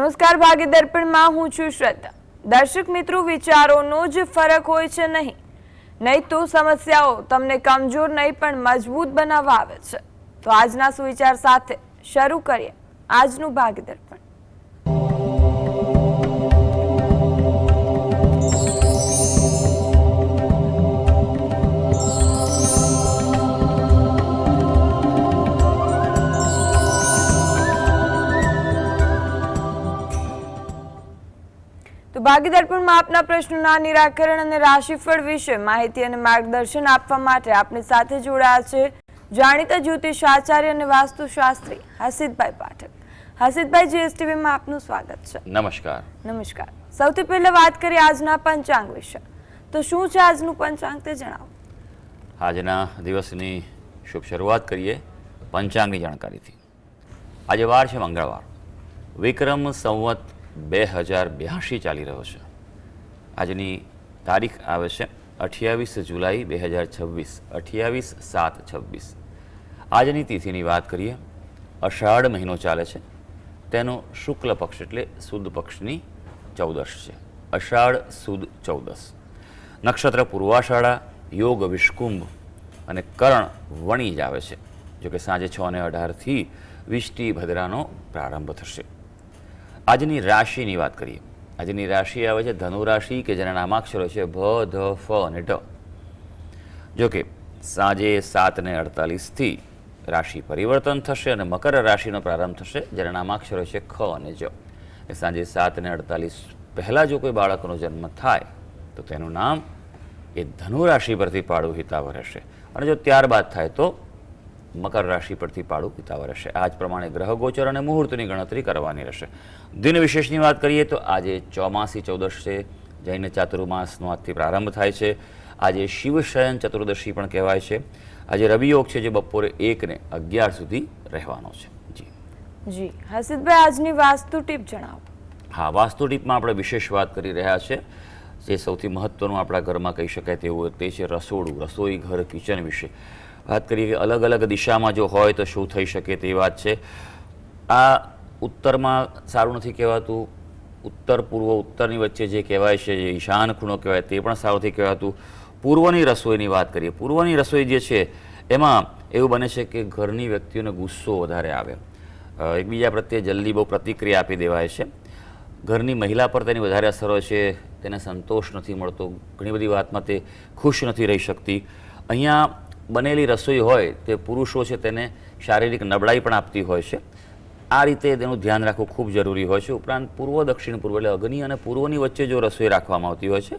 નમસ્કાર, ભાગ્ય દર્પણમાં હું છું શ્રદ્ધા. દર્શક મિત્રો, વિચારોનો જ ફરક હોય છે નહીં તો સમસ્યાઓ તમને કમજોર નહીં પણ મજબૂત બનાવવા આવે છે. તો આજના સુવિચાર સાથે શરૂ કરીએ આજનું ભાગ્ય દર્પણ. ભાગ્ય દર્પણમાં આપના પ્રશ્નોના નિરાકરણ અને રાશિફળ વિશે માહિતી અને માર્ગદર્શન આપવા માટે આપણી સાથે જોડાયા છે જાણીતા જ્યોતિષ આચાર્ય અને વાસ્તુશાસ્ત્રી હસીતભાઈ પાઠક. હસીતભાઈ, જીએસટીવીમાં આપનું સ્વાગત છે. નમસ્કાર. નમસ્કાર. સૌથી પહેલા વાત કરીએ આજના પંચાંગ વિશે. તો શું છે આજનું પંચાંગ તે જણાવો. આજના દિવસની શુભ શરૂઆત કરીએ પંચાંગની જાણકારીથી. આજે વાર છે મંગળવાર. વિક્રમ સંવત 2082 ચાલી રહ્યો છે. આજની તારીખ આવે છે 28 જુલાઈ 2026, 28/7/26. આજની તિથિની વાત કરીએ, અષાઢ મહિનો ચાલે છે. તેનો શુક્લ પક્ષ એટલે સુદ પક્ષની 14 છે. અષાઢ સુદ 14. નક્ષત્ર પૂર્વાષાઢા, યોગ વિષ્કુંભ અને કરણ વણી જ આવે છે. જોકે સાંજે 6:18 વિષ્ટિ ભદ્રાનો પ્રારંભ થશે. આજની રાશિની વાત કરીએ. આજની રાશિ આવે છે ધનુ રાશિ, કે જેના નામાક્ષરો છે ભ, ધ, ફ અને ઢ. જોકે સાંજે 7:48 રાશિ પરિવર્તન થશે અને મકર રાશિનો પ્રારંભ થશે, જેના નામાક્ષરો છે ખ અને જ. સાંજે 7:48 પહેલાં જો કોઈ બાળકનો જન્મ થાય તો તેનું નામ એ ધનુ રાશિ પરથી પાડવું હિતાવહ રહેશે, અને જો ત્યારબાદ થાય તો મકર રાશિ પરથી પાડું પિતાવહ રહેશે. આ જ પ્રમાણે ગ્રહ ગોચર અને મુહૂર્તની ગણતરી કરવાની રહેશે. દિન વિશેષની વાત કરીએ તો આજે ચોમાસી ચૌદશ છે. જૈન ચાતુર્માસનો આજથી પ્રારંભ થાય છે. આજે શિવશયન ચતુર્દશી પણ કહેવાય છે. આજે રવિયોગ છે, જે બપોરે 1 ને 11 સુધી રહેવાનો છે. જી હસીતભાઈ, આજની વાસ્તુ ટીપ જણાવો. હા, વાસ્તુ ટીપમાં આપણે વિશેષ વાત કરી રહ્યા છે. જે સૌથી મહત્વનું આપણા ઘરમાં કહી શકાય તેવું તે છે રસોડું, રસોઈ ઘર, કિચન વિશે વાત કરીએ કે અલગ અલગ દિશામાં જો હોય તો શું થઈ શકે તે વાત છે. આ ઉત્તરમાં સારું નથી કહેવાતું. ઉત્તર પૂર્વ ઉત્તરની વચ્ચે જે કહેવાય છે, જે ઈશાન ખૂણો કહેવાય, તે પણ સારું નથી કહેવાતું. પૂર્વની રસોઈની વાત કરીએ. પૂર્વની રસોઈ જે છે એમાં એવું બને છે કે ઘરની વ્યક્તિઓને ગુસ્સો વધારે આવે, એકબીજા પ્રત્યે જલ્દી બહુ પ્રતિક્રિયા આપી દેવાય છે. ઘરની મહિલા પર તેની વધારે અસર હોય છે. તેને સંતોષ નથી મળતો, ઘણી બધી વાતમાં તે ખુશ નથી રહી શકતી. અહીંયા બનેલી રસોઈ હોય તે પુરુષો છે તેને શારીરિક નબળાઈ પણ આપતી હોય છે. આ રીતે તેનું ધ્યાન રાખવું ખૂબ જરૂરી હોય છે. ઉપરાંત પૂર્વ દક્ષિણ પૂર્વ એટલે અગ્નિ અને પૂર્વની વચ્ચે જો રસોઈ રાખવામાં આવતી હોય છે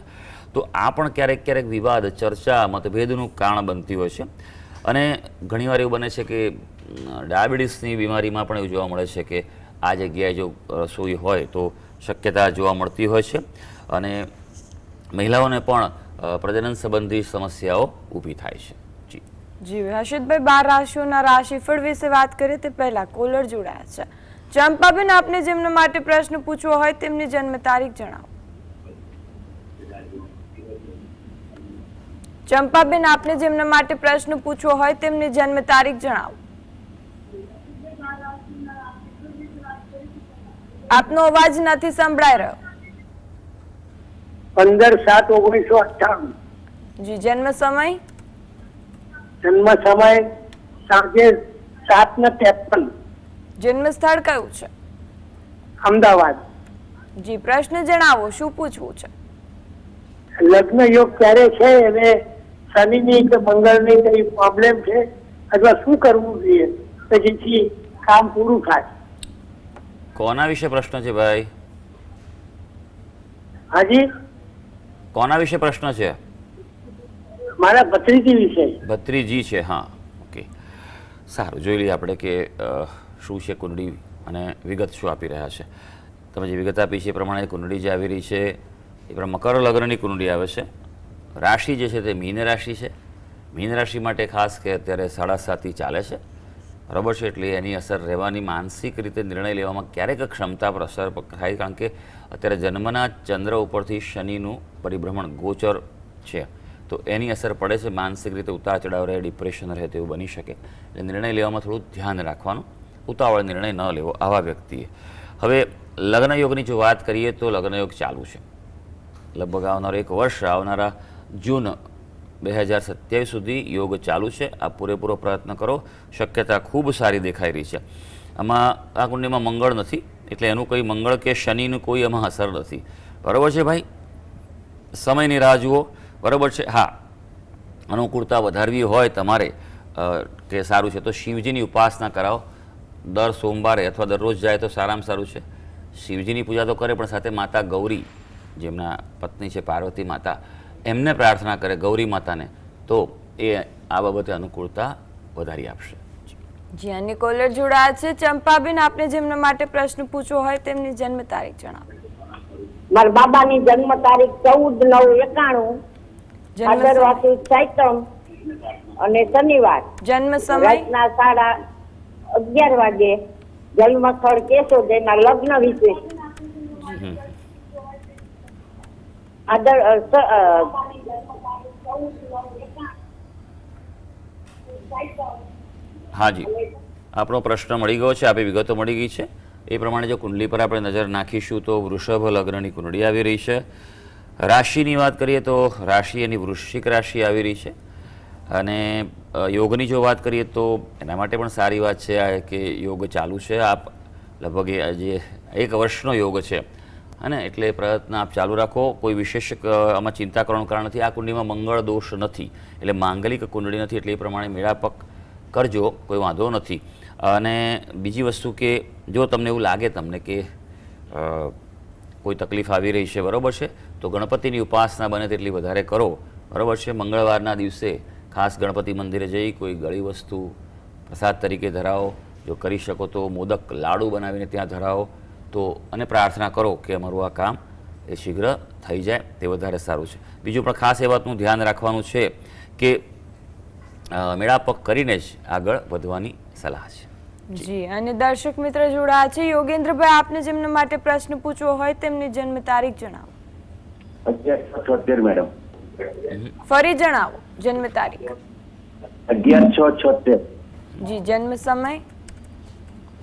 તો આ પણ ક્યારેક ક્યારેક વિવાદ, ચર્ચા, મતભેદનું કારણ બનતી હોય છે. અને ઘણીવાર એવું બને છે કે ડાયાબિટીસની બીમારીમાં પણ એવું જોવા મળે છે કે આ જગ્યાએ જો રસોઈ હોય તો શક્યતા જોવા મળતી હોય છે, અને મહિલાઓને પણ પ્રજનન સંબંધી સમસ્યાઓ ઊભી થાય છે. જી હર્ષિતભાઈ, 12 રાશિઓના રાશિફળ વિશે વાત કરીએ તે પહેલા કોલર જોડાયા છે. ચંપાબેન, આપને જેમના માટે પ્રશ્ન પૂછવો હોય તેમની જન્મ તારીખ જણાવો. ચંપાબેન, આપને જેમના માટે પ્રશ્ન પૂછવો હોય તેમની જન્મ તારીખ જણાવો. આપનો અવાજ નથી સંભળાઈ રહ્યો. 15/7/1998. જી, જન્મ સમય? જન્મ સમય સાંજે 7:53. જન્મ સ્થળ કયું છે? અમદાવાદ. જી, પ્રશ્ન જણાવો, શું પૂછવું છે? લગ્ન યોગ ક્યારે છે અને શનિની કે મંગળની કઈ પ્રોબ્લેમ છે, અથવા શું કરવું જોઈએ કે જેથી કામ પૂરું થાય? કોના વિશે પ્રશ્ન છે ભાઈ? હાજી, કોના વિશે પ્રશ્ન છે? મારા ભત્રીજી વિશે. ભત્રીજી છે. હા, ઓકે, સારું. જોઈ લઈએ આપણે કે શું છે કુંડળી અને વિગત શું આપી રહ્યા છે. તમે જે વિગત આપી છે એ પ્રમાણે કુંડળી જે આવી રહી છે એ પ્રમાણે મકર લગ્નની કુંડળી આવે છે. રાશિ જે છે તે મીન રાશિ છે. મીન રાશિ માટે ખાસ કે અત્યારે 7:30 ચાલે છે, બરાબર છે. એટલે એની અસર રહેવાની, માનસિક રીતે નિર્ણય લેવામાં ક્યારેક ક્ષમતા પર અસર થાય, કારણ કે અત્યારે જન્મના ચંદ્ર ઉપરથી શનિનું પરિભ્રમણ ગોચર છે, તો એની અસર પડે છે. માનસિક રીતે ઉતાર ચઢાવ રહે, ડિપ્રેશન રહે તેવું બની શકે. એટલે નિર્ણય લેવામાં થોડું ધ્યાન રાખવાનું, ઉતાવળ નિર્ણય ન લેવો આવા વ્યક્તિએ. હવે લગ્ન યોગની જો વાત કરીએ તો લગ્ન યોગ ચાલુ છે. લગભગ આવનારું 1 વર્ષ, આવનારા જૂન 2027 સુધી યોગ ચાલુ છે. આ પૂરેપૂરો પ્રયત્ન કરો, શક્યતા ખૂબ સારી દેખાઈ રહી છે. આમાં આ કુંડલીમાં મંગળ નથી, એટલે એનું કોઈ મંગળ કે શનિનું કોઈ એમાં અસર નથી. બરાબર છે ભાઈ? સમયની રાહ જુઓ. બરાબર છે? હા, અનુકૂળતા વધારવી હોય તમારે કે સારું છે તો શિવજીની ઉપાસના કરાવો. દર સોમવારે અથવા દરરોજ જાય તો સારામાં સારું છે. શિવજીની પૂજા તો કરે, પણ સાથે માતા ગૌરી, જેમના પત્ની છે પાર્વતી માતા, એમને પ્રાર્થના કરે, ગૌરી માતાને, તો એ આ બાબતે અનુકૂળતા વધારી આપશે. જી, અન્ય કોલર જોડાયા છે. ચંપાબેન, આપને જેમના માટે પ્રશ્ન પૂછવો હોય તેમની જન્મ તારીખ જણાવો. મારા બાબાની જન્મ તારીખ 14/9/91, જન્મ ભાદરવાસી ચૈત્રમ અને શનિવાર, જન્મ સમય, રાતના 11:30 વાગે, જન્મ સ્થળ કેશોદ, એના લગ્ન વિશે હાજી, આપણો પ્રશ્ન મળી ગયો છે, આપે વિગતો મળી ગઈ છે. એ પ્રમાણે જો કુંડલી પર આપણે નજર નાખીશું તો વૃષભ લગ્નની કુંડળી આવી રહી છે. રાશિની વાત કરીએ તો રાશિ એની વૃશ્ચિક રાશિ આવી રહી છે. અને યોગની જો વાત કરીએ તો એના માટે પણ સારી વાત છે આ કે યોગ ચાલુ છે. આપ લગભગ જે 1 વર્ષનો યોગ છે, અને એટલે પ્રયત્ન આપ ચાલુ રાખો. કોઈ વિશેષ આમાં ચિંતા કરવાનું કારણ નથી. આ કુંડળીમાં મંગળ દોષ નથી, એટલે માંગલિક કુંડળી નથી, એટલે એ પ્રમાણે મેળાપક કરજો, કોઈ વાંધો નથી. અને બીજી વસ્તુ કે જો તમને એવું લાગે તમને કે કોઈ તકલીફ આવી રહી છે, બરાબર છે, તો ગણપતિની ઉપાસના બને તેટલી વધારે કરો. બરાબર છે? મંગળવારના દિવસે ખાસ ગણપતિ મંદિરે જઈ કોઈ ગળી વસ્તુ પ્રસાદ તરીકે ધરાવો. જો કરી શકો તો મોદક લાડુ બનાવીને ત્યાં ધરાવો, તો અને પ્રાર્થના કરો કે અમારું આ કામ એ શીઘ્ર થઈ જાય, તે વધારે સારું છે. બીજું પણ ખાસ એ વાતનું ધ્યાન રાખવાનું છે કે મેળાપક કરીને જ આગળ વધવાની સલાહ છે. જી, અને દર્શક મિત્ર જોડાયા છે. યોગેન્દ્રભાઈ, આપને જેમના માટે પ્રશ્ન પૂછવો હોય તેમની જન્મ તારીખ જણાવો. 11/6/76 મેડમ. ફરી જણાવો જન્મ તારીખ. 11/6/76. જી, જન્મ સમય,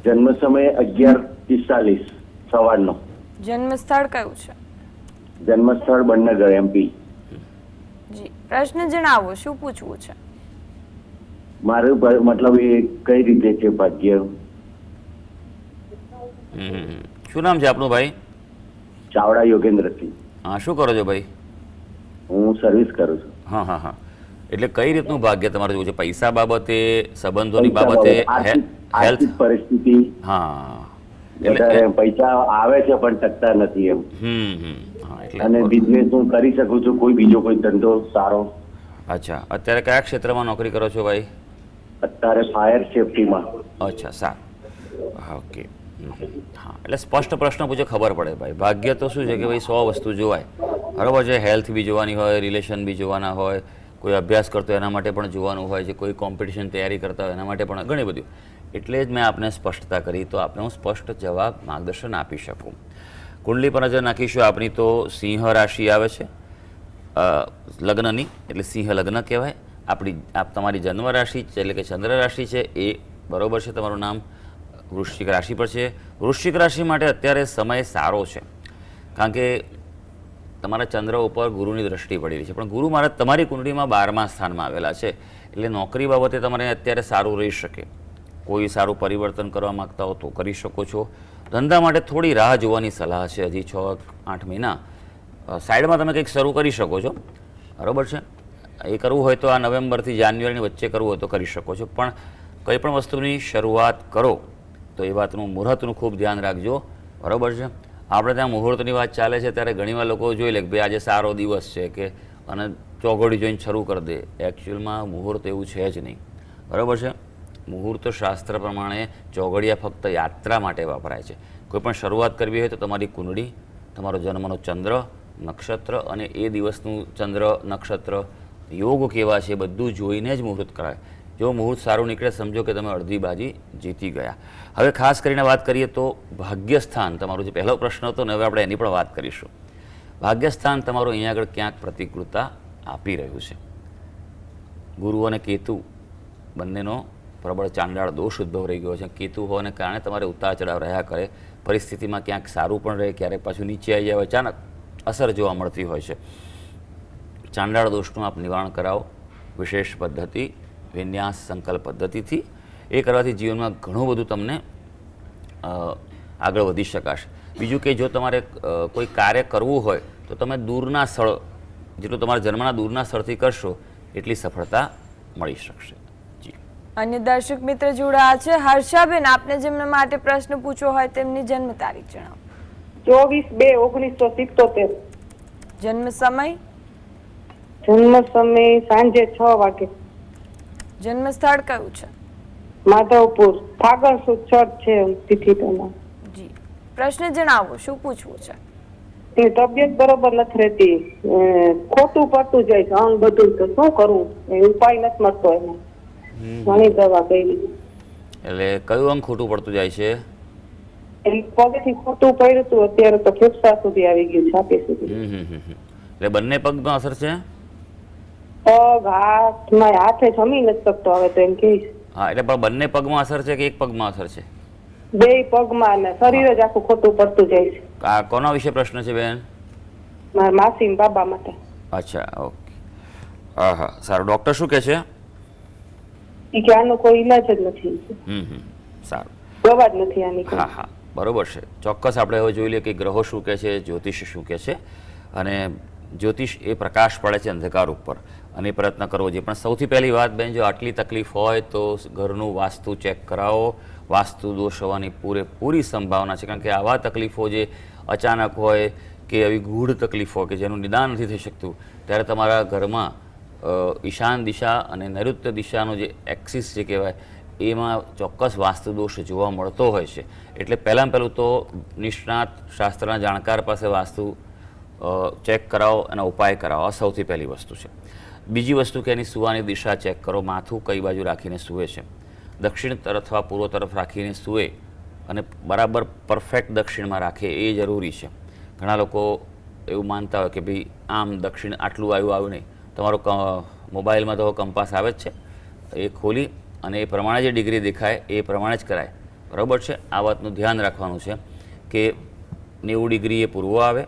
જન્મ સમય 11:45 સવારનો. જન્મ સ્થળ કયું છે? જન્મ સ્થળ બન્નગર, MP. જી, પ્રશ્ન જણાવો, શું પૂછવું છે? મારું મતલબ એ કઈ રીતે છે ભાગ્ય? શું નામ છે આપનું ભાઈ? ચાવડા યોગેન્દ્રસિંહ. હા, શું કરો છો ભાઈ? હું સર્વિસ કરું છું. હા હા હા, એટલે કઈ રીતનું ભાગ્ય તમારે જોવું છે? પૈસા બાબતે, સંબંધોની બાબતે, હેલ્થ? આર્થિક પરિસ્થિતિ. હા, વધારે પૈસા આવે છે પણ ટકતા નથી એમ. હા, અને એટલે બિઝનેસ હું કરી શકું છું, કોઈ બીજો કોઈ ધંધો સારો. અચ્છા, અત્યારે કયા ક્ષેત્રમાં નોકરી કરો છો ભાઈ? અત્યારે ફાયર સેફટીમાં. અચ્છા, સારું. હા, ઓકે. હા, એટલે સ્પષ્ટ પ્રશ્ન પૂછે, ખબર પડે ભાઈ. ભાગ્ય તો શું છે કે ભાઈ 100 વસ્તુ જોવાય, બરાબર છે? હેલ્થ બી જોવાની હોય, રિલેશન બી જોવાના હોય, કોઈ અભ્યાસ કરતો એના માટે પણ જોવાનું હોય છે, કોઈ કોમ્પિટિશન તૈયારી કરતા હોય એના માટે પણ ઘણી બધું. એટલે જ મેં આપને સ્પષ્ટતા કરી, તો આપને હું સ્પષ્ટ જવાબ, માર્ગદર્શન આપી શકું. કુંડલી પર નજર નાખીશું. આપણી તો સિંહ રાશિ આવે છે લગ્નની, એટલે સિંહ લગ્ન કહેવાય. તમારી જન્મ રાશિ એટલે કે ચંદ્ર રાશિ છે એ બરોબર છે. તમારું નામ વૃશ્ચિક રાશિ પર છે. વૃશ્ચિક રાશિ માટે અત્યારે સમય સારો છે, કારણ કે તમારા ચંદ્ર ઉપર ગુરુની દ્રષ્ટિ પડી રહી છે. પણ ગુરુ મહારાજ તમારી કુંડળીમાં 12મા સ્થાનમાં આવેલા છે, એટલે નોકરી બાબતે તમારે અત્યારે સારું રહી શકે. કોઈ સારું પરિવર્તન કરવા માગતા હો તો કરી શકો છો. ધંધા માટે થોડી રાહ જોવાની સલાહ છે. હજી 6-8 મહિના સાઈડમાં તમે કંઈક શરૂ કરી શકો છો, બરાબર છે? એ કરવું હોય તો આ નવેમ્બરથી જાન્યુઆરીની વચ્ચે કરવું હોય તો કરી શકો છો. પણ કંઈ પણ વસ્તુની શરૂઆત કરો તો એ વાતનું મુહૂર્તનું ખૂબ ધ્યાન રાખજો, બરાબર છે? આપણે ત્યાં મુહૂર્તની વાત ચાલે છે ત્યારે ઘણીવાર લોકો જોઈ લે કે ભાઈ આજે સારો દિવસ છે કે અને ચોઘડી જોઈને શરૂ કરી દે. એકચ્યુઅલમાં મુહૂર્ત એવું છે જ નહીં, બરાબર છે? મુહૂર્ત શાસ્ત્ર પ્રમાણે ચોઘડિયા ફક્ત યાત્રા માટે વપરાય છે. કોઈ પણ શરૂઆત કરવી હોય તો તમારી કુંડળી, તમારો જન્મનો ચંદ્ર, નક્ષત્ર અને એ દિવસનું ચંદ્ર નક્ષત્ર યોગ કેવા છે બધું જોઈને જ મુહૂર્ત કરાય. જો મુહૂર્ત સારું નીકળે સમજો કે તમે અડધી બાજી જીતી ગયા. હવે ખાસ કરીને વાત કરીએ તો ભાગ્યસ્થાન, તમારો જે પહેલો પ્રશ્ન હતો ને, હવે આપણે એની પણ વાત કરીશું. ભાગ્યસ્થાન તમારું અહીંયા આગળ ક્યાંક પ્રતિકૂળતા આપી રહ્યું છે. ગુરુ અને કેતુ બંનેનો પ્રબળ ચાંડાળ દોષ ઉદ્ભવ રહી ગયો છે. કેતુ હોવાને કારણે તમારે ઉતાર ચઢાવ રહ્યા કરે, પરિસ્થિતિમાં ક્યાંક સારું પણ રહે, ક્યારેક પાછું નીચે આવી જાય, અચાનક અસર જોવા મળતી હોય છે. ચાંડાળ દોષનું આપ નિવારણ કરાવો વિશેષ પદ્ધતિ, વિન્યાસ સંકલ્પ પદ્ધતિથી. એ કરવાથી જીવનમાં ઘણું બધું તમને આગળ વધી શકાશે. બીજું કે જો તમારે કોઈ કાર્ય કરવું હોય તો તમે દૂરના સ્થળ, જેટલું તમારા જન્મના દૂરના સ્થળથી કરશો એટલી સફળતા મળી શકશે. જી, અન્ય દર્શક મિત્ર જોડાયા છે. હર્ષાબેન, આપને જેમના માટે પ્રશ્ન પૂછવો હોય તેમની જન્મ તારીખ જણાવો. 24/2/1977. જન્મ સમય, જન્મ સમય સાંજે 6 વાગે. જન્મ સ્થળ કયું છે? માધવપુર. ફાગણ સુદ ચર્ચ છે તિથિ પ્રમાણે. જી, પ્રશ્ન જણાવો, શું પૂછવું છે? એ તબિયત બરોબર નથી રહેતી, ખોટું પડતું જાય છે અંગ બધું, તો શું કરવું? એ ઉપાય નથી મળતો એને. ઘણી દવા કરી. એટલે કયું અંગ ખોટું પડતું જાય છે? પગથી ખોટું પડ્યું હતું, અત્યારે તો ફેફસા સુધી આવી ગયું, છાતી સુધી. એટલે બંને પગમાં અસર છે? પગ, હાથ, હાથે જમી નથી શકતો હવે તો એમ કહીશ. હા, એટલે પણ બંને પગમાં અસર છે કે એક પગમાં અસર છે? બે પગમાં, ને શરીર જ આખું ખોટું પડતું જાય છે. આ કોના વિશે પ્રશ્ન છે બેન? મારા માસી ને બાબા માટે. અચ્છા, ઓકે. હા હા, સારું. ડૉક્ટર શું કહે છે? ઈ કે આનો કોઈ ઈલાજ જ નથી. સારું. દવા જ નથી આની. હા હા, બરોબર છે. ચોક્કસ આપણે હવે જોઈ લઈએ કે ગ્રહો શું કહે છે, જ્યોતિષ શું કહે છે. અને જ્યોતિષ એ પ્રકાશ પડે છે અંધકાર ઉપર, અને એ પ્રયત્ન કરવો જોઈએ. પણ સૌથી પહેલી વાત બેન, જો આટલી તકલીફ હોય તો ઘરનું વાસ્તુ ચેક કરાવો. વાસ્તુ દોષ હોવાની પૂરેપૂરી સંભાવના છે, કારણ કે આવા તકલીફો જે અચાનક હોય કે આવી ગૂઢ તકલીફો કે જેનું નિદાન નથી થઈ શકતું, ત્યારે તમારા ઘરમાં ઈશાન દિશા અને નૈઋત્ય દિશાનો જે એક્સિસ જે કહેવાય એમાં ચોક્કસ વાસ્તુ દોષ જોવા મળતો હોય છે. એટલે પહેલું તો નિષ્ણાત શાસ્ત્રના જાણકાર પાસે વાસ્તુ ચેક કરાવો અને ઉપાય કરાવો, આ સૌથી પહેલી વસ્તુ છે. બીજી વસ્તુ કે એની સુવાની દિશા ચેક કરો, માથું કઈ બાજુ રાખીને સૂવે છે. દક્ષિણ તરફ અથવા પૂર્વ તરફ રાખીને સૂવે અને બરાબર પરફેક્ટ દક્ષિણમાં રાખે એ જરૂરી છે. ઘણા લોકો એવું માનતા હોય કે ભાઈ આમ દક્ષિણ આટલું આવ્યું નહીં. તમારો મોબાઈલમાં તો કંપાસ આવે જ છે, એ ખોલી અને એ પ્રમાણે જે ડિગ્રી દેખાય એ પ્રમાણે જ કરાય, બરાબર છે. આ વાતનું ધ્યાન રાખવાનું છે કે 90 ડિગ્રીએ પૂર્વ આવે,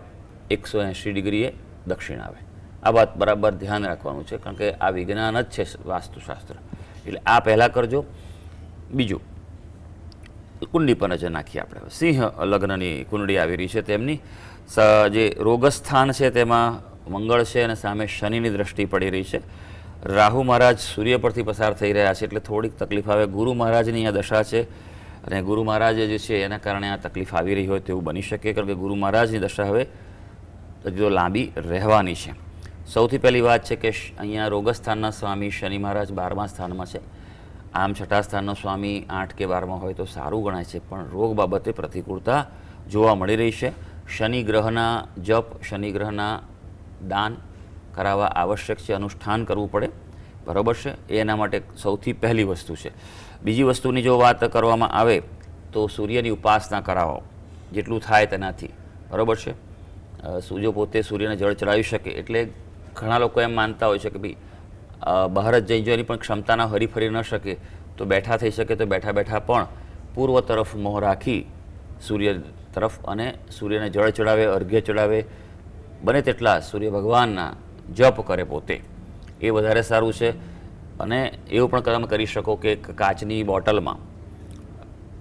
180 ડિગ્રીએ દક્ષિણ આવે. આ વાત બરાબર ધ્યાન રાખવાનું છે, કારણ કે આ વિજ્ઞાન જ છે વાસ્તુશાસ્ત્ર. એટલે આ પહેલાં કરજો. બીજું, કુંડલી પર નજર નાખીએ આપણે. સિંહ લગ્નની કુંડળી આવી રહી છે, તેમની જે રોગસ્થાન છે તેમાં મંગળ છે અને સામે શનિની દ્રષ્ટિ પડી રહી છે. રાહુ મહારાજ સૂર્ય પરથી પસાર થઈ રહ્યા છે, એટલે થોડીક તકલીફ આવે. ગુરુ મહારાજની આ દશા છે, અને ગુરુ મહારાજ જે છે એના કારણે આ તકલીફ આવી રહી હોય તેવું બની શકે, કારણ કે ગુરુ મહારાજની દશા હવે હજી તો લાંબી રહેવાની છે. સૌથી પહેલી વાત છે કે અહીંયા રોગસ્થાનના સ્વામી શનિ મહારાજ 12મા સ્થાનમાં છે. આમ 6ઠા સ્થાનનો સ્વામી 8 કે 12માં હોય તો સારું ગણાય છે, પણ રોગ બાબતે પ્રતિકૂળતા જોવા મળી રહી છે. શનિ ગ્રહના જપ, શનિ ગ્રહના દાન કરાવવા આવશ્યક છે, અનુષ્ઠાન કરવું પડે, બરાબર છે. એ એના માટે સૌથી પહેલી વસ્તુ છે. બીજી વસ્તુની જો વાત કરવામાં આવે તો સૂર્યની ઉપાસના કરાવો, જેટલું થાય તેનાથી, બરાબર છે. સૂર્ય પોતે સૂર્યને જળ ચડાવી શકે, એટલે ઘણા લોકો એમ માનતા હોય છે કે ભાઈ બહાર જ જઈ જોવાની પણ ક્ષમતા ના હરીફરી ન શકે તો બેઠા થઈ શકે, તો બેઠા બેઠા પણ પૂર્વ તરફ મોં રાખી સૂર્ય તરફ અને સૂર્યને જળ ચડાવે, અર્ઘ્ય ચડાવે, બને તેટલા સૂર્ય ભગવાનના જપ કરે પોતે, એ વધારે સારું છે. અને એવું પણ તમે કરી શકો કે કાચની બોટલમાં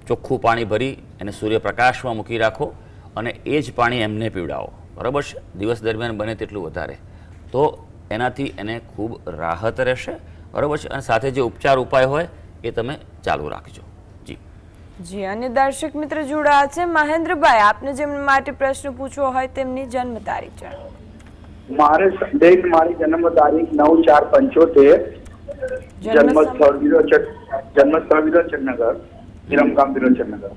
ચોખ્ખું પાણી ભરી એને સૂર્યપ્રકાશમાં મૂકી રાખો અને એ જ પાણી એમને પીવડાવો, બરાબર છે. દિવસ દરમિયાન બને તેટલું વધારે, તો એનાથી એને ખૂબ રાહત રહેશે, બરાબર છે. અને સાથે જે ઉપચાર ઉપાય હોય એ તમે ચાલુ રાખજો. જી જી, અને દર્શક મિત્ર જોડાયા છે. મહેન્દ્રભાઈ, આપને જેમના માટે પ્રશ્ન પૂછવો હોય તેમની જન્મ તારીખ જણાવો. મારે સંદેશ, મારી જન્મ તારીખ 9/4/75, જન્મ સ્થળ વિરોચનનગર, વિરમગામ વિરોચનનગર.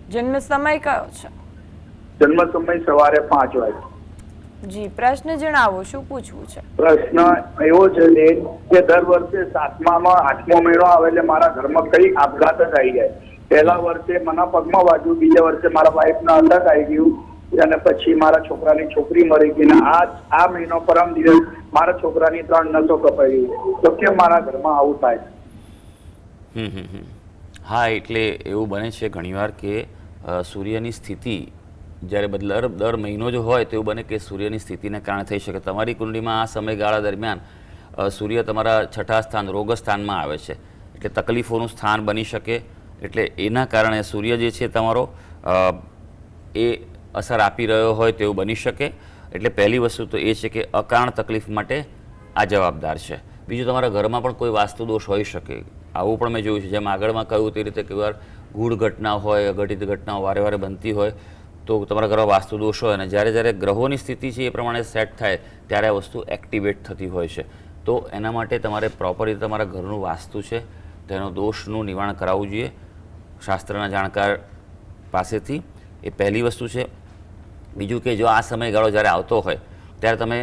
જન્મ સમય કયો છે? જન્મ સમય સવારે 5 વાગે. જી, પ્રશ્ન જણાવો, શું પૂછવું છે? પ્રશ્ન એવો છે કે દર વર્ષે 7મામાં 8મો મહિનો આવે એટલે મારા ઘરમાં કઈ આપઘાત જ આવી જાય. પહેલા વર્ષે મને પગમાં વાગ્યું, બીજા વર્ષે મારા વાઈફને અટક આવી ગયું, અને પછી મારા છોકરાની છોકરી મરી ગઈ. ને આ મહિનો પરમ દિવસ મારા છોકરાની 3 નસો કપાઈ ગઈ. તો કેમ મારા ઘરમાં આવું થાય? હા, એટલે એવું બને છે ઘણીવાર કે સૂર્યની સ્થિતિ જ્યારે દર મહિનો જો હોય તો એવું બને કે સૂર્યની સ્થિતિને કારણે થઈ શકે. તમારી કુંડળીમાં આ સમયગાળા દરમિયાન સૂર્ય તમારા છઠ્ઠા સ્થાન રોગ સ્થાનમાં આવે છે, એટલે તકલીફોનું સ્થાન બની શકે. એટલે એના કારણે સૂર્ય જે છે તમારો એ અસર આપી રહ્યો હોય તેવું બની શકે. એટલે પહેલી વસ્તુ તો એ છે કે અકારણ તકલીફ માટે આ જવાબદાર છે. બીજું, તમારા ઘરમાં પણ કોઈ વાસ્તુ દોષ હોઈ શકે. આવું પણ મેં જોયું છે, જેમ આગળમાં કહ્યું તે રીતે કોઈ વાર ગૂઢ ઘટના હોય, અઘટિત ઘટનાઓ વારે વારે બનતી હોય તો તમારા ઘરમાં વાસ્તુ દોષ હોય, અને જ્યારે જ્યારે ગ્રહોની સ્થિતિ છે એ પ્રમાણે સેટ થાય ત્યારે આ વસ્તુ એક્ટિવેટ થતી હોય છે. તો એના માટે તમારે પ્રોપર રીતે તમારા ઘરનું વાસ્તુ છે તેનો દોષનું નિવારણ કરાવવું જોઈએ શાસ્ત્રના જાણકાર પાસેથી. એ પહેલી વસ્તુ છે. બીજું કે જો આ સમયગાળો જ્યારે આવતો હોય ત્યારે તમે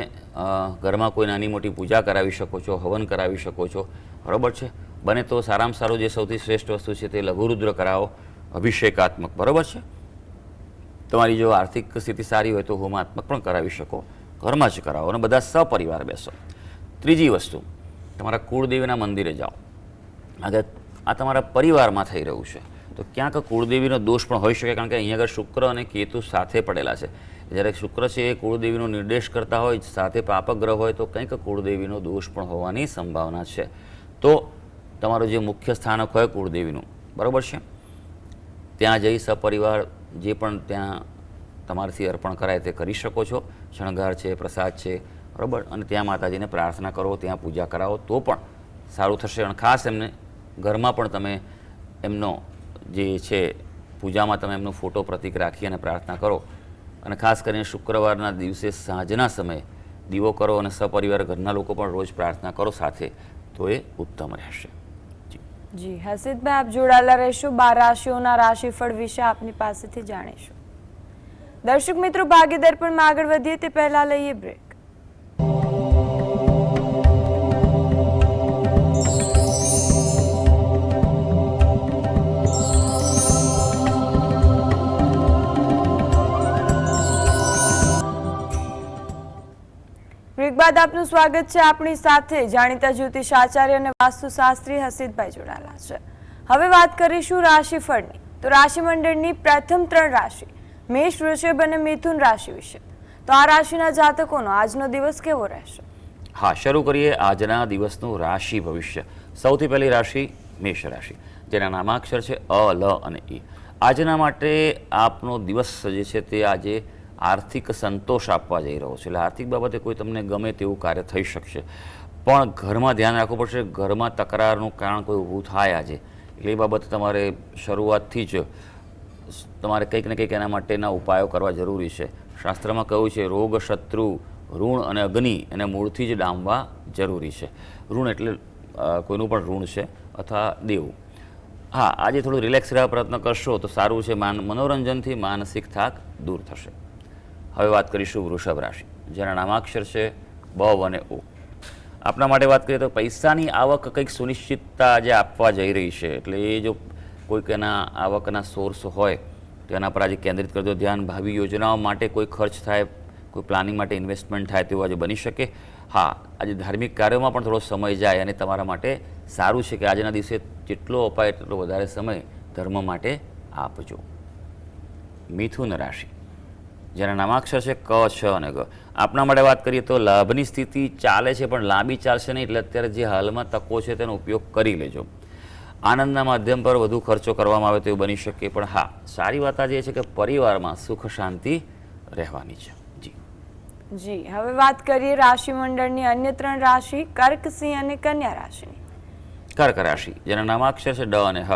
ઘરમાં કોઈ નાની મોટી પૂજા કરાવી શકો છો, હવન કરાવી શકો છો, બરાબર છે. બને તો સારામાં સારું જે સૌથી શ્રેષ્ઠ વસ્તુ છે તે લઘુરુદ્ર કરાવો, અભિષેકાત્મક, બરાબર છે. તમારી જો આર્થિક સ્થિતિ સારી હોય તો હોમાત્મક પણ કરાવી શકો, ઘરમાં જ કરાવો અને બધા સપરિવાર બેસો. ત્રીજી વસ્તુ, તમારા કુળદેવીના મંદિરે જાઓ. આગળ આ તમારા પરિવારમાં થઈ રહ્યું છે તો ક્યાંક કુળદેવીનો દોષ પણ હોઈ શકે, કારણ કે અહીંયા આગળ શુક્ર અને કેતુ સાથે પડેલા છે. જ્યારે શુક્ર છે એ કુળદેવીનો નિર્દેશ કરતા હોય, સાથે પાપક ગ્રહ હોય તો કંઈક કુળદેવીનો દોષ પણ હોવાની સંભાવના છે. તો તમારું જે મુખ્ય સ્થાનક હોય કુળદેવીનું, બરાબર છે, ત્યાં જઈ સપરિવાર જે પણ ત્યાં તમારાથી અર્પણ કરાય તે કરી શકો છો. શણગાર છે, પ્રસાદ છે, બરાબર, અને ત્યાં માતાજીને પ્રાર્થના કરો, ત્યાં પૂજા કરાવો તો પણ સારું થશે. અને ખાસ એમને ઘરમાં પણ તમે એમનો જે છે પૂજામાં તમે એમનો ફોટો પ્રતીક રાખી અને પ્રાર્થના કરો. અને ખાસ કરીને શુક્રવારના દિવસે સાંજના સમયે દીવો કરો અને સપરિવાર ઘરના લોકો પણ રોજ પ્રાર્થના કરો સાથે, તો એ ઉત્તમ રહેશે. જી હસીદભાઈ, આપ જોડાયેલા રહેશો. 12 રાશિઓના રાશિફળ વિશે આપની પાસેથી જાણીશું. દર્શક મિત્રો, ભાગ્યદર પણ આગળ વધીએ તે પહેલા લઈએ બ્રેક. બ્રેક બાદ આપનું સ્વાગત છે. આપણી સાથે જાણીતા જ્યોતિષ આચાર્ય અને વાસ્તુશાસ્ત્રી હસીદભાઈ જોડાયેલા છે. હવે વાત કરીશું રાશિફળની. તો રાશિ મંડળની પ્રથમ 3 રાશિ મેષ, વૃષભ અને મિથુન રાશિ વિશે. તો આ રાશિના જાતકોનો આજનો દિવસ કેવો રહેશે? હા, શરૂ કરીએ આજના દિવસનું રાશિ ભવિષ્ય. સૌથી પહેલી રાશિ મેષ રાશિ, જેના નામાક્ષર છે અ, લ અને ઈ. આજના માટે આપનો દિવસ જે છે તે આજે આર્થિક સંતોષ આપવા જઈ રહ્યો છે. એટલે આર્થિક બાબતે કોઈ તમને ગમે તેવું કાર્ય થઈ શકશે, પણ ઘરમાં ધ્યાન રાખવું પડશે. ઘરમાં તકરારનું કારણ કોઈ ઊભું થાય આજે, એટલે એ બાબતે તમારે શરૂઆતથી જ તમારે કંઈક ને કંઈક એના માટેના ઉપાયો કરવા જરૂરી છે. શાસ્ત્રમાં કહ્યું છે રોગ, શત્રુ, ઋણ અને અગ્નિ એને મૂળથી જ ડામવા જરૂરી છે. ઋણ એટલે કોઈનું પણ ઋણ છે અથવા દેવું. હા, આજે થોડું રિલેક્સ રહેવા પ્રયત્ન કરશો તો સારું છે. મનોરંજનથી માનસિક થાક દૂર થશે. હવે વાત કરીશું વૃષભ રાશિ, જેના નામાક્ષર છે બ અને ઓ. આપના માટે વાત કરીએ તો પૈસાની આવક કંઈક સુનિશ્ચિતતા આજે આપવા જઈ રહી છે. એટલે એ જો કોઈક એના આવકના સોર્સ હોય તો એના પર આજે કેન્દ્રિત કરજો ધ્યાન. ભાવિ યોજનાઓ માટે કોઈ ખર્ચ થાય, કોઈ પ્લાનિંગ માટે ઇન્વેસ્ટમેન્ટ થાય તેવું આજે બની શકે. હા, આજે ધાર્મિક કાર્યોમાં પણ થોડો સમય જાય અને તમારા માટે સારું છે કે આજના દિવસે જેટલો અપાય એટલો વધારે સમય ધર્મ માટે આપજો. મિથુન રાશિ, જેના નામાક્ષર છે ક, છ અને ગ. આપના માટે વાત કરીએ તો લાભની સ્થિતિ ચાલે છે, પણ લાંબી ચાલશે નહીં. એટલે અત્યારે જે હાલમાં તકો છે તેનો ઉપયોગ કરી લેજો. આનંદના માધ્યમ પર વધુ ખર્ચો કરવામાં આવે તેવું બની શકે, પણ હા, સારી વાત આજે છે કે પરિવારમાં સુખ શાંતિ રહેવાની છે. જી હવે વાત કરીએ રાશિ મંડળની અન્ય 3 રાશિ કર્ક, સિંહ અને કન્યા રાશિની. કર્ક રાશિ, જેના નામાક્ષર છે ડ અને હ.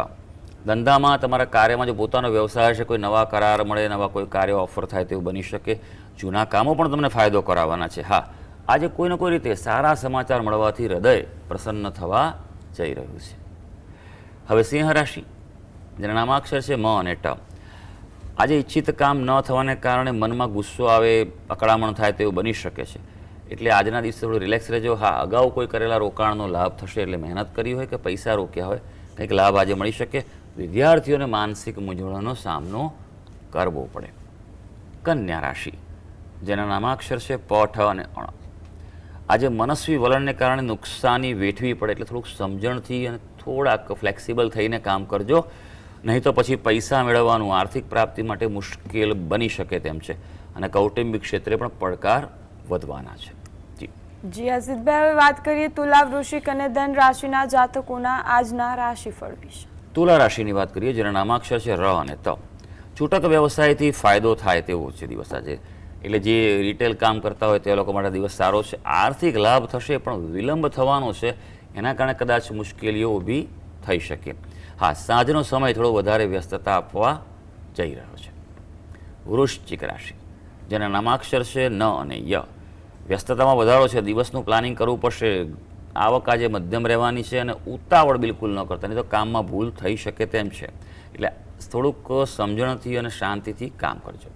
ધંધામાં તમારા કાર્યમાં જો પોતાનો વ્યવસાય છે, કોઈ નવા કરાર મળે, નવા કોઈ કાર્ય ઓફર થાય તેવું બની શકે. જૂના કામો પણ તમને ફાયદો કરાવવાના છે. હા, આજે કોઈને કોઈ રીતે સારા સમાચાર મળવાથી હૃદય પ્રસન્ન થવા જઈ રહ્યું છે. હવે સિંહ રાશિ, જેના નામાક્ષર છે મ અને ટ. આજે ઈચ્છિત કામ ન થવાને કારણે મનમાં ગુસ્સો આવે, અકળામણ થાય તેવું બની શકે છે. એટલે આજના દિવસે થોડું રિલેક્સ રહેજો. હા, અગાઉ કોઈ કરેલા રોકાણનો લાભ થશે. એટલે મહેનત કરી હોય કે પૈસા રોક્યા હોય, કંઈક લાભ આજે મળી શકે. વિદ્યાર્થીઓને માનસિક મૂંઝવણનો સામનો કરવો પડે. કન્યા રાશિ, જેના નામાક્ષર છે પ, ઠ અને અણ. આજે મનસ્વી વલણને કારણે નુકસાની વેઠવી પડે, એટલે થોડુંક સમજણથી અને થોડાક ફ્લેક્સિબલ થઈને કામ કરજો, નહીં તો પછી પૈસા મેળવવાનું આર્થિક પ્રાપ્તિ માટે મુશ્કેલ બની શકે તેમ છે અને કૌટુંબિક ક્ષેત્રે પણ પડકાર વધવાના છે. જી જી હસીદભાઈ, હવે વાત કરીએ તુલા, વૃશ્ચિક અને ધન રાશિના જાતકોના આજના રાશિફળ વિશે. તુલા રાશિની વાત કરીએ, જેના નામાક્ષર છે ર અને ત. છૂટક વ્યવસાયથી ફાયદો થાય તેવો છે દિવસ આજે. એટલે જે રિટેલ કામ કરતા હોય તે લોકો માટે દિવસ સારો છે. આર્થિક લાભ થશે પણ વિલંબ થવાનો છે, એના કારણે કદાચ મુશ્કેલીઓ ઊભી થઈ શકે. હા, સાંજનો સમય થોડો વધારે વ્યસ્તતા આપવા જઈ રહ્યો છે. વૃશ્ચિક રાશિ, જેના નામાક્ષર છે ન અને ય. વ્યસ્તતામાં વધારો છે, દિવસનું પ્લાનિંગ કરવું પડશે. આવક આજે મધ્યમ રહેવાની છે અને ઉતાવળ બિલકુલ ન કરતા, નહીં તો કામમાં ભૂલ થઈ શકે તેમ છે. એટલે થોડુંક સમજણથી અને શાંતિથી કામ કરજો.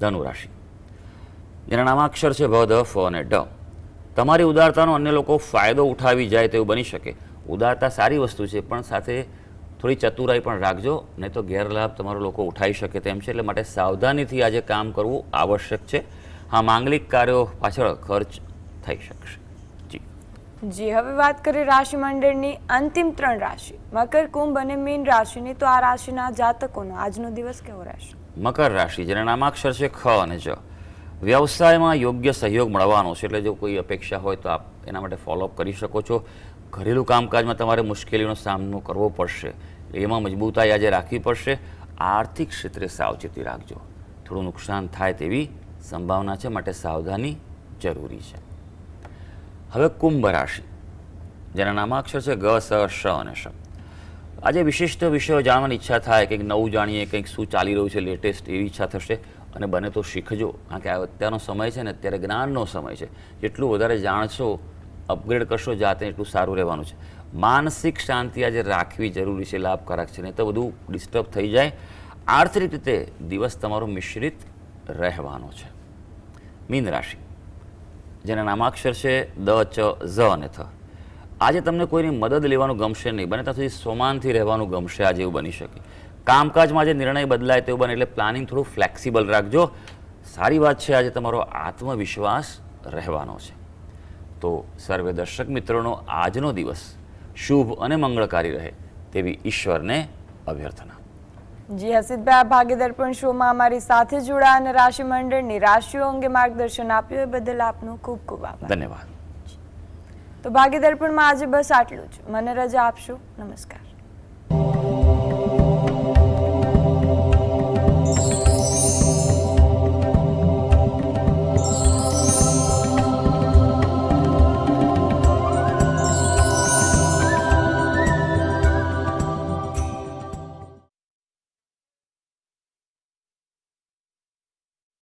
ધનુ રાશિ, જેના નામાક્ષર છે ભ, ધ, ફ અને ડ. તમારી ઉદારતાનો અન્ય લોકો ફાયદો ઉઠાવી જાય તેવું બની શકે. ઉદારતા સારી વસ્તુ છે, પણ સાથે થોડી ચતુરાઈ પણ રાખજો, નહીં તો ગેરલાભ તમારો લોકો ઉઠાવી શકે તેમ છે. એટલે માટે સાવધાનીથી આજે કામ કરવું આવશ્યક છે. હા, માંગલિક કાર્યો પાછળ ખર્ચ થઈ શકશે. જી હવે વાત કરીએ રાશિ મંડળની અંતિમ 3 રાશિ મકર, કુંભ અને મીન રાશિની. તો આ રાશિના જાતકોનો આજનો દિવસ કેવો રહેશે? મકર રાશિ, જેના નામાક્ષર છે ખ અને જ. વ્યવસાયમાં યોગ્ય સહયોગ મળવાનો છે, એટલે જો કોઈ અપેક્ષા હોય તો આપ એના માટે ફોલોઅપ કરી શકો છો. ઘરેલું કામકાજમાં તમારે મુશ્કેલીનો સામનો કરવો પડશે, એમાં મજબૂતાઈ આજે રાખવી પડશે. આર્થિક ક્ષેત્રે સાવચેતી રાખજો, થોડું નુકસાન થાય તેવી સંભાવના છે, માટે સાવધાની જરૂરી છે. હવે કુંભ રાશિ, જેના નામાક્ષર છે ગ, સ, શ અને શ. આજે વિશિષ્ટ વિષયો જાણવાની ઈચ્છા થાય, કંઈક નવું જાણીએ, કંઈક શું ચાલી રહ્યું છે લેટેસ્ટ, એવી ઈચ્છા થશે. અને બને તો શીખજો, કારણ કે અત્યારનો સમય છે ને, અત્યારે જ્ઞાનનો સમય છે. જેટલું વધારે જાણશો, અપગ્રેડ કરશો જાતે, એટલું સારું રહેવાનું છે. માનસિક શાંતિ આજે રાખવી જરૂરી છે, લાભકારક છે, નહીં તો બધું ડિસ્ટર્બ થઈ જાય. આર્થિક રીતે દિવસ તમારો મિશ્રિત રહેવાનો છે. મીન રાશિ, જેના નામાક્ષર છે દ, ચ, ઝ અને થ. આજે તમને કોઈની મદદ લેવાનું ગમશે નહીં, બને ત્યાં સુધી સોમાનથી રહેવાનું ગમશે આજે, એવું બની શકે. કામકાજમાં આજે નિર્ણય બદલાય તેવું બને, એટલે પ્લાનિંગ થોડું ફ્લેક્સિબલ રાખજો. સારી વાત છે, આજે તમારો આત્મવિશ્વાસ રહેવાનો છે. તો સર્વે દર્શક મિત્રોનો આજનો દિવસ શુભ અને મંગળકારી રહે તેવી ઈશ્વરને અભ્યર્થના. જી હસીદભાઈ, આ ભાગ્યદર્પણ શોમાં અમારી સાથે જોડા અને રાશિ મંડળની રાશિઓ અંગે માર્ગદર્શન આપ્યું એ બદલ આપનો ખૂબ ખૂબ આભાર. ધન્યવાદ. તો ભાગ્યદર્પણમાં આજે બસ આટલું જ. મને રજા આપશો. નમસ્કાર.